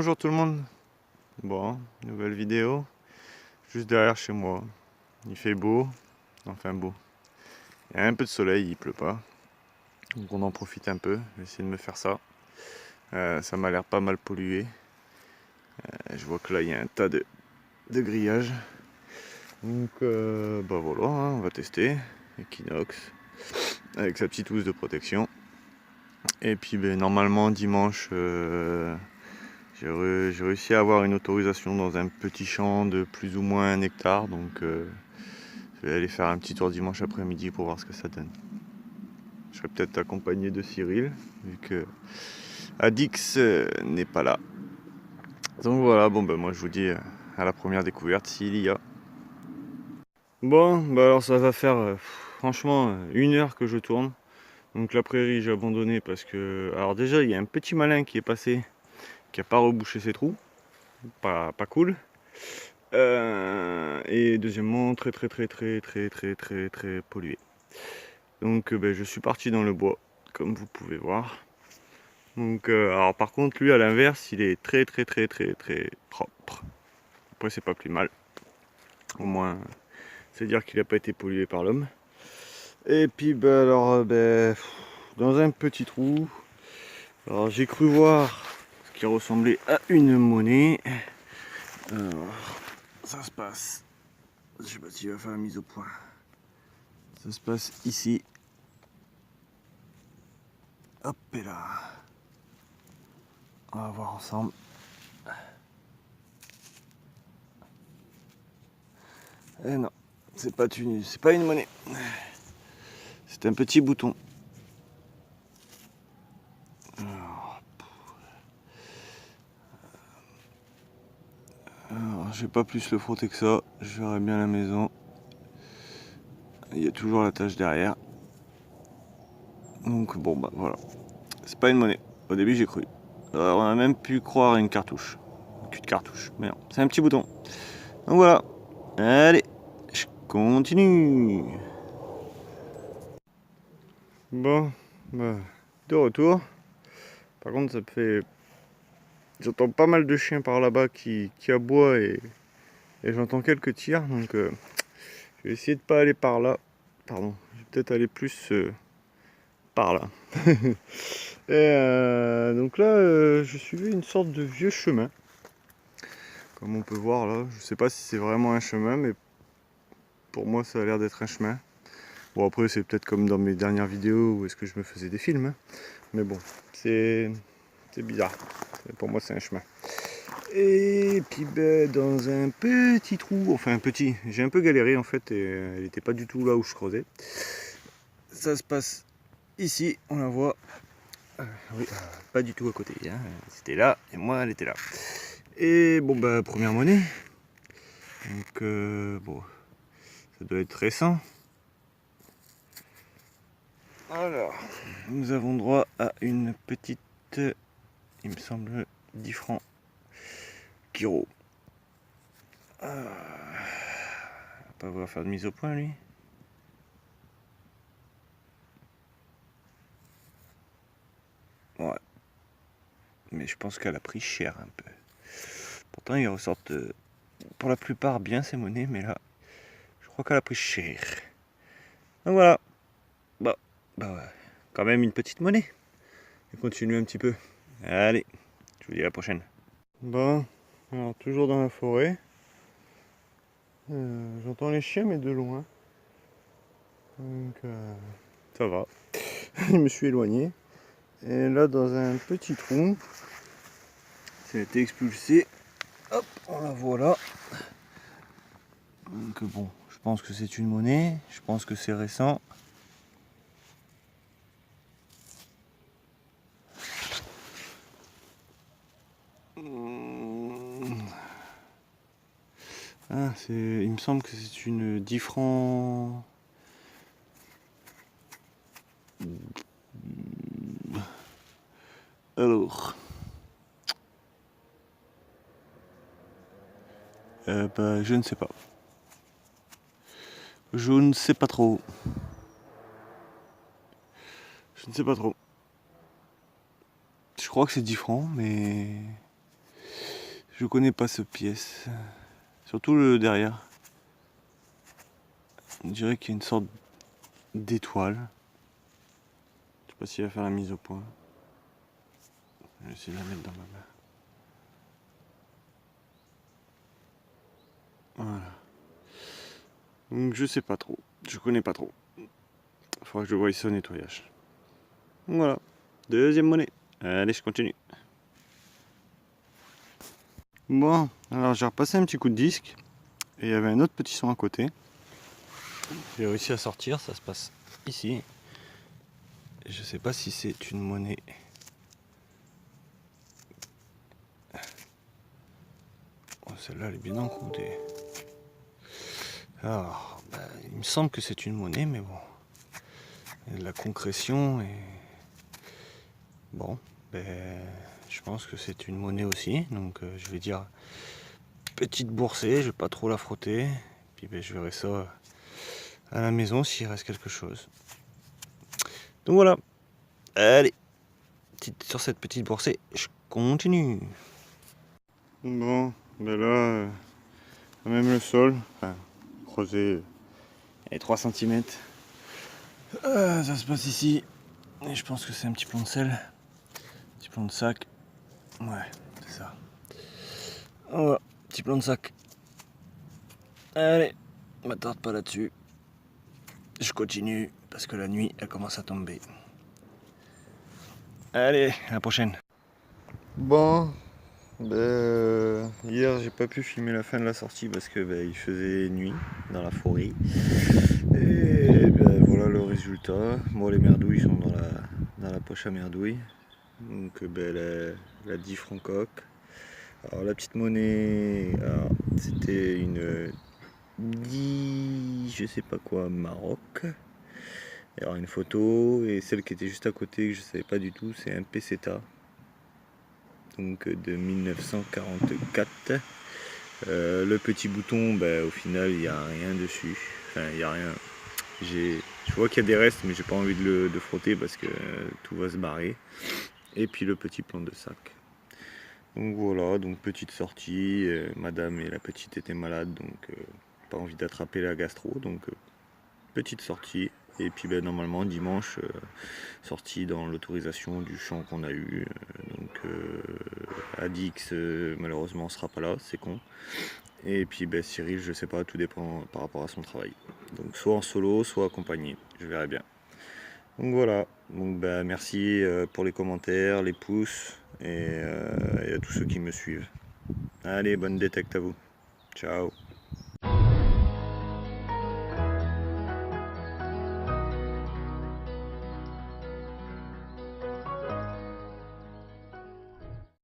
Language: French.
bonjour tout le monde. Bon, nouvelle vidéo, juste derrière chez moi. Il fait beau, enfin beau. Il y a un peu de soleil, il pleut pas. Donc on en profite un peu, je vais essayer de me faire ça. Ça m'a l'air pas mal pollué. Je vois que là il y a un tas de grillages. Donc bah voilà, hein, on va tester. Equinox, avec sa petite housse de protection. Et puis ben, normalement dimanche, j'ai réussi à avoir une autorisation dans un petit champ de plus ou moins 1 hectare, donc je vais aller faire un petit tour dimanche après-midi pour voir ce que ça donne. Je serai peut-être accompagné de Cyril, vu que Adix n'est pas là. Donc voilà, bon ben moi je vous dis à la première découverte s'il y a. Bon, bah alors ça va faire franchement 1 heure que je tourne. Donc la prairie j'ai abandonné parce que... Alors déjà il y a un petit malin qui est passé, qui a pas rebouché ses trous. Pas cool. Et deuxièmement, très pollué. Donc ben, je suis parti dans le bois, comme vous pouvez voir. Donc alors par contre lui à l'inverse, il est très propre. Après c'est pas plus mal. Au moins, c'est dire qu'il n'a pas été pollué par l'homme. Et puis ben alors dans un petit trou. Alors j'ai cru voir ce qui ressemblait à une monnaie. Alors, ça se passe. Je sais pas s'il va faire la mise au point. Ça se passe ici. Hop et là. On va voir ensemble. Eh non, c'est pas une monnaie. C'est un petit bouton. Alors, je vais pas plus le frotter que ça. Je verrai bien la maison. Il y a toujours la tâche derrière. Donc bon bah voilà. C'est pas une monnaie. Au début j'ai cru. Alors, on a même pu croire à une cartouche. Un cul de cartouche. Mais non, c'est un petit bouton. Donc voilà. Allez, je continue. Bon, bah, de retour. Par contre ça fait... J'entends pas mal de chiens par là-bas qui aboient et j'entends quelques tirs. Donc je vais essayer de pas aller par là. Pardon, je vais peut-être aller plus par là. Et donc là, je suivais une sorte de vieux chemin. Comme on peut voir là, je sais pas si c'est vraiment un chemin, mais pour moi ça a l'air d'être un chemin. Bon après c'est peut-être comme dans mes dernières vidéos où est-ce que je me faisais des films. Hein. Mais bon, c'est bizarre. Pour moi c'est un chemin. Et puis ben, dans un petit trou, enfin un petit, j'ai un peu galéré en fait et elle n'était pas du tout là où je creusais. Ça se passe ici, on la voit. Oui, pas du tout à côté. Hein. C'était là et moi elle était là. Et bon bah première monnaie. Donc bon, ça doit être récent. Alors, nous avons droit à une petite, il me semble, 10 francs Kiro. Va pas vouloir faire de mise au point lui. Ouais. Mais je pense qu'elle a pris cher un peu. Pourtant ils ressortent pour la plupart bien ces monnaies, mais là, je crois qu'elle a pris cher. Donc voilà. Bah ouais. Quand même une petite monnaie. On continue un petit peu. Allez, je vous dis à la prochaine. Bon, alors toujours dans la forêt. J'entends les chiens mais de loin. Donc ça va. Je me suis éloigné. Et là dans un petit trou, ça a été expulsé. Hop, on la voit là. Donc bon, je pense que c'est une monnaie. Je pense que c'est récent. Ah, il me semble que c'est une 10 francs. Alors. Bah, je ne sais pas. Je ne sais pas trop. Je ne sais pas trop. Je crois que c'est 10 francs, mais... Je connais pas cette pièce. Surtout le derrière. On dirait qu'il y a une sorte d'étoile. Je sais pas s'il va faire la mise au point. Je vais essayer de la mettre dans ma main. Voilà. Donc je sais pas trop. Je connais pas trop. Faudra que je voie ça au nettoyage. Voilà. Deuxième monnaie. Allez, je continue. Bon, alors j'ai repassé un petit coup de disque. Et il y avait un autre petit son à côté. J'ai réussi à sortir, ça se passe ici. Je sais pas si c'est une monnaie. Oh, celle-là elle est bien encodée. Alors, il me semble que c'est une monnaie, mais bon. Il y a de la concrétion et. Bon, je pense que c'est une monnaie aussi. Donc je vais dire petite boursée, je vais pas trop la frotter. Puis je verrai ça à la maison s'il reste quelque chose. Donc voilà. Allez, sur cette petite boursée, je continue. Bon, là, même le sol, enfin, creusé 3 cm. Ça se passe ici. Et je pense que c'est un petit plomb de sel. Petit plomb de sac. Ouais, c'est ça. Voilà, petit plomb de sac. Allez, m'attarde pas là-dessus. Je continue parce que la nuit elle commence à tomber. Allez, à la prochaine. Bon, hier j'ai pas pu filmer la fin de la sortie parce que il faisait nuit dans la forêt. Et voilà le résultat. Bon, les merdouilles sont dans la poche à merdouilles. Donc la 10 francs coque. Alors la petite monnaie, c'était une 10, je sais pas quoi, Maroc. Il y aura une photo, et celle qui était juste à côté, que je savais pas du tout, c'est un peseta, donc de 1944. Le petit bouton, au final, il n'y a rien dessus. Enfin, il n'y a rien. Je vois qu'il y a des restes, mais j'ai pas envie de frotter parce que tout va se barrer. Et puis le petit plan de sac. Donc voilà, donc petite sortie. Madame et la petite étaient malades, donc pas envie d'attraper la gastro, donc petite sortie. Et puis normalement dimanche, sortie dans l'autorisation du champ qu'on a eu. Donc Adix malheureusement sera pas là, c'est con. Et puis Cyril, je sais pas, tout dépend par rapport à son travail. Donc soit en solo, soit accompagné, je verrai bien. Donc voilà, donc merci pour les commentaires, les pouces et à tous ceux qui me suivent. Allez, bonne détecte à vous. Ciao.